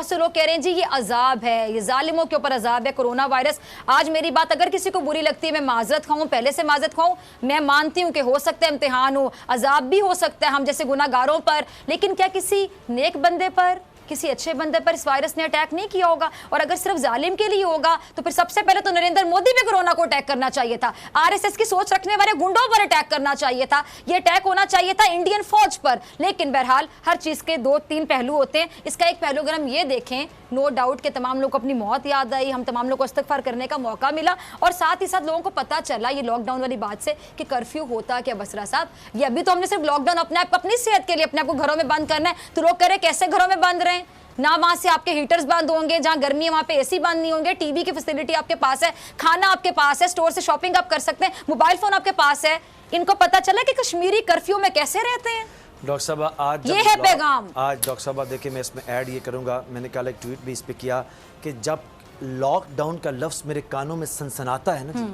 بہت سے لوگ کہہ رہے ہیں جی یہ عذاب ہے, یہ ظالموں کے اوپر عذاب ہے کرونا وائرس. آج میری بات اگر کسی کو بری لگتی ہے, میں معذرت خواہوں, پہلے سے معذرت خواہوں. میں مانتی ہوں کہ ہو سکتا ہے امتحان ہو, عذاب بھی ہو سکتا ہے ہم جیسے گناہ گاروں پر, لیکن کیا کسی نیک بندے پر, کسی اچھے بندے پر اس وائرس نے اٹیک نہیں کیا ہوگا؟ اور اگر صرف ظالم کے لیے ہوگا تو پھر سب سے پہلے تو نریندر مودی بھی کرونا کو اٹیک کرنا چاہیے تھا, آر ایس ایس کی سوچ رکھنے والے گنڈوں پر اٹیک کرنا چاہیے تھا, یہ اٹیک ہونا چاہیے تھا انڈین فوج پر. لیکن بہرحال ہر چیز کے 2-3 پہلو ہوتے ہیں. اس کا ایک پہلو اگر ہم یہ دیکھیں, نو ڈاؤٹ کہ تمام لوگوں کو اپنی موت یاد آئی, ہم تمام لوگوں کو استغفار کرنے کا موقع ملا, اور ساتھ ہی ساتھ لوگوں کو پتہ چلا یہ لاک ڈاؤن والی بات سے کہ کرفیو ہوتا کیا بسرا صاحب. یہ ابھی تو ہم نے صرف لاک ڈاؤن اپنی صحت کے لیے اپنے آپ کو گھروں میں بند کرنا ہے, تو لوگ کہہ رہے کیسے گھروں میں بند رہیں؟ نہ وہاں سے آپ کے ہیٹرز بند ہوں گے, جہاں گرمی ہے وہاں پہ اے سی بند نہیں ہوں گے, ٹی وی کی فیسلٹی آپ کے پاس ہے, کھانا آپ کے پاس ہے, اسٹور سے شاپنگ آپ کر سکتے ہیں, موبائل فون آپ کے پاس ہے. ان کو پتہ چلا کہ کشمیری کرفیو میں کیسے رہتے ہیں. ڈاکٹر صاحبہ آج یہ ہے پیغام. آج ڈاکٹر صاحبہ دیکھیں, میں اس میں ایڈ یہ کروں گا, میں نے کل ایک ٹویٹ بھی اس پہ کیا کہ جب لاک ڈاؤن کا لفظ میرے کانوں میں سنسناتا ہے نا جی,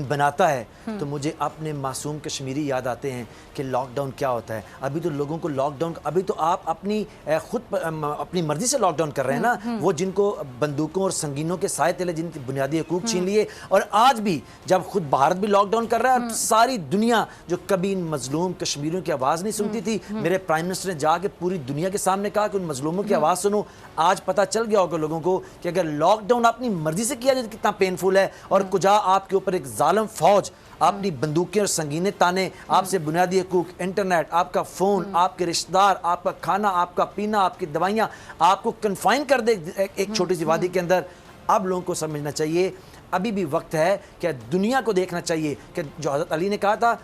بناتا ہے, تو مجھے اپنے معصوم کشمیری یاد آتے ہیں کہ لاک ڈاؤن کیا ہوتا ہے. ابھی تو لوگوں کو لاک ڈاؤن, ابھی تو آپ اپنی مرضی سے لاک ڈاؤن کر رہے ہیں نا, وہ جن کو بندوقوں اور سنگینوں کے سائے تلے جن کی بنیادی حقوق چھین لیے. اور آج بھی جب خود بھارت بھی لاک ڈاؤن کر رہا ہے, اور ساری دنیا جو کبھی ان مظلوم کشمیریوں کی آواز نہیں سنتی تھی, میرے پرائم منسٹر نے جا کے پوری دنیا کے سامنے کہا کہ ان مظلوموں کی آواز سنو. آج پتہ چل گیا ہوگا لوگوں کو کہ اگر لاک ڈاؤن اپنی مرضی سے کیا جائے کتنا پینفل ہے, اور کجا آپ کے اوپر ایک ظالم فوج اپنی بندوقیں اور سنگینے تانے, آپ سے بنیادی حقوق, انٹرنیٹ, آپ کا فون, آپ کے رشتہ دار, آپ کا کھانا, آپ کا پینا, آپ کی دوائیاں, آپ کو کنفائن کر دے ایک چھوٹی سی وادی کے اندر. اب لوگوں کو سمجھنا چاہیے ابھی بھی وقت ہے کہ دنیا کو دیکھنا چاہیے کہ جو حضرت علی نے کہا تھا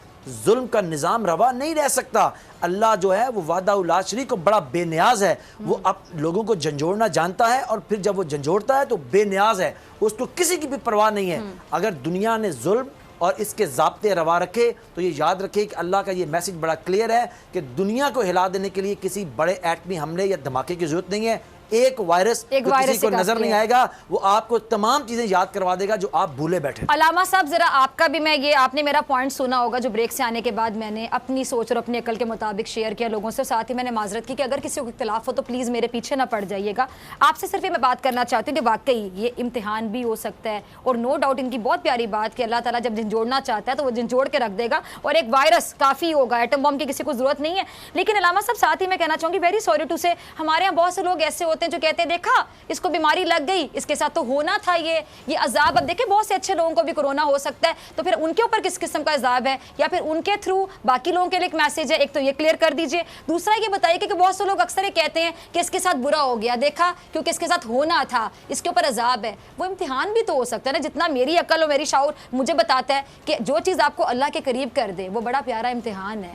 ظلم کا نظام روا نہیں رہ سکتا. اللہ جو ہے وہ وحدہ لا شریک کو بڑا بے نیاز ہے, وہ اب لوگوں کو جھنجھوڑنا جانتا ہے, اور پھر جب وہ جھنجھوڑتا ہے تو بے نیاز ہے, اس کو کسی کی بھی پرواہ نہیں ہے. اگر دنیا نے ظلم اور اس کے ضابطے روا رکھے تو یہ یاد رکھے کہ اللہ کا یہ میسج بڑا کلیئر ہے کہ دنیا کو ہلا دینے کے لیے کسی بڑے ایٹمی حملے یا دھماکے کی ضرورت نہیں ہے. ایک وائرس کسی کو نظر نہیں آئے گا, وہ آپ کو تمام چیزیں یاد کروا دے گا جو آپ بھولے بیٹھے. علامہ صاحب ذرا آپ کا بھی, میں یہ آپ نے میرا پوائنٹ سنا ہوگا جو بریک سے آنے کے بعد میں نے اپنی سوچ اور اپنی عقل کے مطابق شیئر کیا لوگوں سے, ساتھ ہی میں نے معذرت کی کہ اگر کسی کو اختلاف ہو تو پلیز میرے پیچھے نہ پڑ جائیے گا. آپ سے صرف یہ میں بات کرنا چاہتی ہوں کہ واقعی یہ امتحان بھی ہو سکتا ہے, اور نو ڈاؤٹ ان کی بہت پیاری بات کہ اللہ تعالیٰ جب جھنجھوڑنا چاہتا ہے تو وہ جھنجھوڑ کے رکھ دے گا, اور ایک وائرس کافی ہوگا, ایٹم بم کی کسی کو ضرورت نہیں ہے. لیکن علامہ صاحب ساتھ ہی میں کہنا چاہوں گی ویری سوری ٹو سے, ہمارے یہاں بہت سے لوگ ایسے ہوتے ہیں جو کہتے ہیں دیکھا اس کو بیماری لگ گئی, اس کے ساتھ تو ہونا تھا یہ عذاب. اب دیکھیں بہت سے اچھے لوگوں کو بھی کورونا ہو سکتا ہے, تو پھر ان کے اوپر کس قسم کا عذاب ہے, یا پھر ان کے تھرو باقی لوگوں کے لیے ایک میسج ہے. ایک تو یہ کلیئر کر دیجئے. دوسرا یہ بتائیے کہ بہت سے لوگ اکثر یہ کہتے ہیں کہ اس کے ساتھ برا ہو گیا, دیکھا کیونکہ اس کے ساتھ ہونا تھا, اس کے اوپر عذاب ہے. وہ امتحان بھی تو ہو سکتا ہے نا, جتنا میری عقل اور میری شعور مجھے بتاتا ہے کہ جو چیز آپ کو اللہ کے قریب کر دے وہ بڑا پیارا امتحان ہے.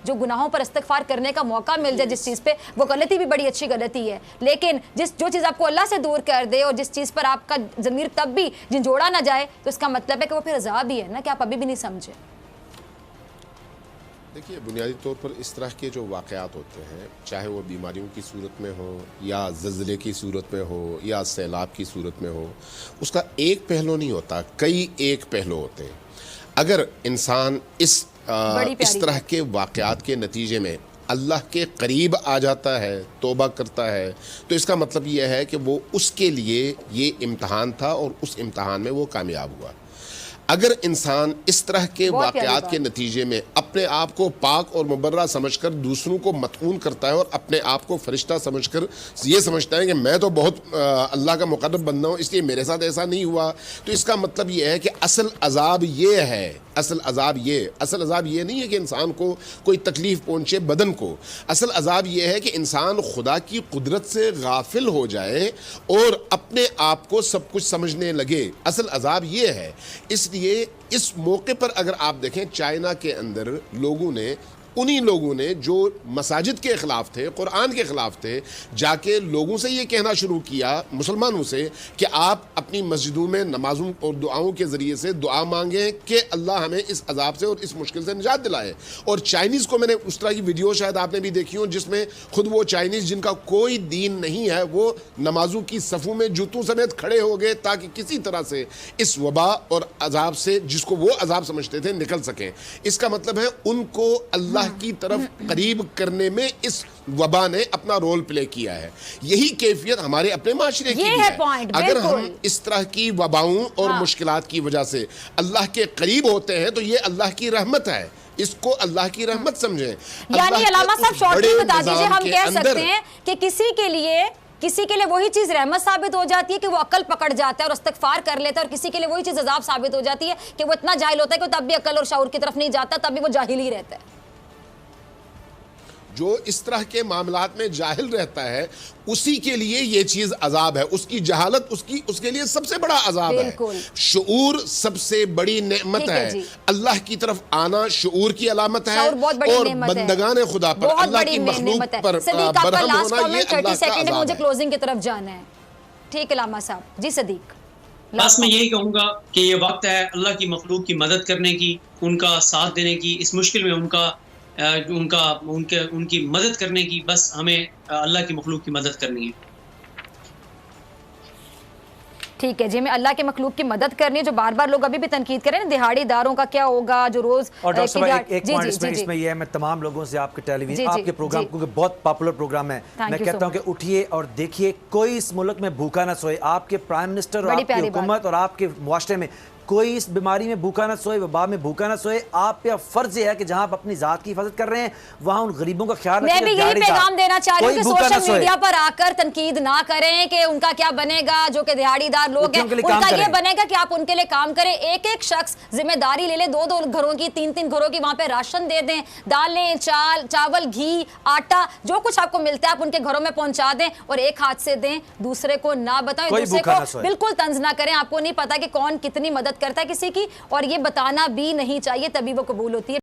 جو گناہوں پر استغفار کرنے کا موقع مل جائے جس چیز پہ, وہ غلطی بھی بڑی اچھی غلطی ہے, لیکن جو چیز آپ کو اللہ سے دور کر دے اور جس چیز پر آپ کا ضمیر تب بھی جھنجھوڑا نہ جائے, تو اس کا مطلب ہے کہ وہ پھر عذاب ہی ہے نا, کہ آپ ابھی بھی نہیں سمجھے. دیکھیے بنیادی طور پر اس طرح کے جو واقعات ہوتے ہیں, چاہے وہ بیماریوں کی صورت میں ہو, یا زلزلے کی صورت میں ہو, یا سیلاب کی صورت میں ہو, اس کا ایک پہلو نہیں ہوتا, کئی ایک پہلو ہوتے ہیں. اگر انسان اس طرح کے واقعات کے نتیجے میں اللہ کے قریب آ جاتا ہے, توبہ کرتا ہے, تو اس کا مطلب یہ ہے کہ وہ اس کے لیے یہ امتحان تھا اور اس امتحان میں وہ کامیاب ہوا. اگر انسان اس طرح کے واقعات کے نتیجے میں اپنے آپ کو پاک اور مبرہ سمجھ کر دوسروں کو مطعون کرتا ہے, اور اپنے آپ کو فرشتہ سمجھ کر یہ سمجھتا ہے کہ میں تو بہت اللہ کا مقرب بندہ ہوں اس لیے میرے ساتھ ایسا نہیں ہوا, تو اس کا مطلب یہ ہے کہ اصل عذاب یہ ہے. اصل عذاب یہ نہیں ہے کہ انسان کو کوئی تکلیف پہنچے بدن کو. اصل عذاب یہ ہے کہ انسان خدا کی قدرت سے غافل ہو جائے اور اپنے آپ کو سب کچھ سمجھنے لگے. اصل عذاب یہ ہے. اس لیے اس موقع پر اگر آپ دیکھیں چائنا کے اندر انہی لوگوں نے جو مساجد کے خلاف تھے, قرآن کے خلاف تھے, جا کے لوگوں سے یہ کہنا شروع کیا, مسلمانوں سے, کہ آپ اپنی مسجدوں میں نمازوں اور دعاؤں کے ذریعے سے دعا مانگیں کہ اللہ ہمیں اس عذاب سے اور اس مشکل سے نجات دلائے. اور چائنیز کو میں نے اس طرح کی ویڈیو شاید آپ نے بھی دیکھی ہوں جس میں خود وہ چائنیز جن کا کوئی دین نہیں ہے, وہ نمازوں کی صفوں میں جوتوں سمیت کھڑے ہو گئے تاکہ کسی طرح سے اس وبا اور عذاب سے, جس کو وہ عذاب سمجھتے تھے, نکل سکیں. اس کا مطلب ہے ان کو اللہ اللہ کی طرف قریب کرنے میں اس وبا نے اپنا رول پلے کیا ہے. یہی کیفیت ہمارے اپنے معاشرے کی یہ بھی ہے ہے. point، اگر ہم بالکل. اس طرح کی وباؤں اور مشکلات کی وجہ سے اللہ کے قریب ہوتے ہیں تو یہ اللہ کی رحمت ہے. اس کو اللہ کی رحمت سمجھیں. یعنی علامہ صاحب شارٹلی بتا دیجئے، ہم کہہ سکتے ہیں کہ کسی کے لیے وہی چیز رحمت ثابت ہو جاتی ہے کہ وہ عقل پکڑ جاتا ہے اور استغفار کر لیتا ہے، اور کسی کے لیے وہی چیز عذاب ثابت ہو جاتی ہے کہ وہ اتنا جاہل ہوتا ہے کہ وہ تب بھی عقل اور شعور کی طرف نہیں جاتا، تب بھی وہ جاہل ہی رہتا ہے. جو اس طرح کے معاملات میں جاہل رہتا ہے اسی کے لیے یہ چیز عذاب ہے. اس کی جہالت اس کے لیے سب سے بڑا عذاب ہے. شعور سب سے بڑی نعمت ہے. اللہ کی طرف آنا شعور کی علامت ہے، اور بندگان خدا پر اللہ کی مخلوق پر برہم ہونا یہ اللہ کا عذاب ہے. مجھے کلوزنگ کی طرف جانا ہے. ٹھیک علامہ صاحب. جی صدیق. بس میں یہی کہوں گا کہ یہ وقت ہے اللہ کی مخلوق کی مدد کرنے کی، ان کا ساتھ دینے کی، اس مشکل میں ان کی مدد کرنے کی. بس ہمیں اللہ کی مخلوق کی مدد کرنی ہے. ٹھیک ہے جی، میں اللہ کے مخلوق کی مدد کرنی ہے. جو بار بار لوگ ابھی بھی تنقید کریں نا دہاڑی داروں کا کیا ہوگا جو روز. اور ڈاکٹر صاحب ایک پوائنٹ اس میں یہ ہے، میں تمام لوگوں سے آپ کے ٹیلی ویژن آپ کے پروگرام کیونکہ بہت پاپولر پروگرام ہے، میں کہتا ہوں کہ اٹھیے اور دیکھیے کوئی اس ملک میں بھوکا نہ سوئے. آپ کے پرائم منسٹر اور آپ کی حکومت اور آپ کے معاشرے میں کوئی اس بیماری میں بھوکا نہ سوئے، وبا میں بھوکا نہ سوئے. آپ پہ فرض یہ ہے کہ جہاں آپ اپنی ذات کی حفاظت کر رہے ہیں وہاں ان غریبوں کا خیال رکھیں. میں بھی یہی پیغام دینا چاہ رہی ہوں کہ سوشل میڈیا پر آ کر تنقید نہ کریں کہ ان کا کیا بنے گا. جو کہ دہاڑی دار لوگ ہیں ان کا یہ بنے گا کہ آپ ان کے لیے کام کریں. ایک ایک شخص ذمہ داری لے لے، 2 گھروں کی 3 گھروں کی وہاں پہ راشن دے دیں. دالیں، چاول، گھی، آٹا، جو کچھ آپ کو ملتا ہے آپ ان کے گھروں میں پہنچا دیں اور ایک ہاتھ سے دیں، دوسرے کو نہ بتائیں، دوسرے کو بالکل طنز نہ کریں. آپ کو نہیں پتا کہ کون کتنی مدد کرتا ہے کسی کی، اور یہ بتانا بھی نہیں چاہیے، تبھی وہ قبول ہوتی ہے.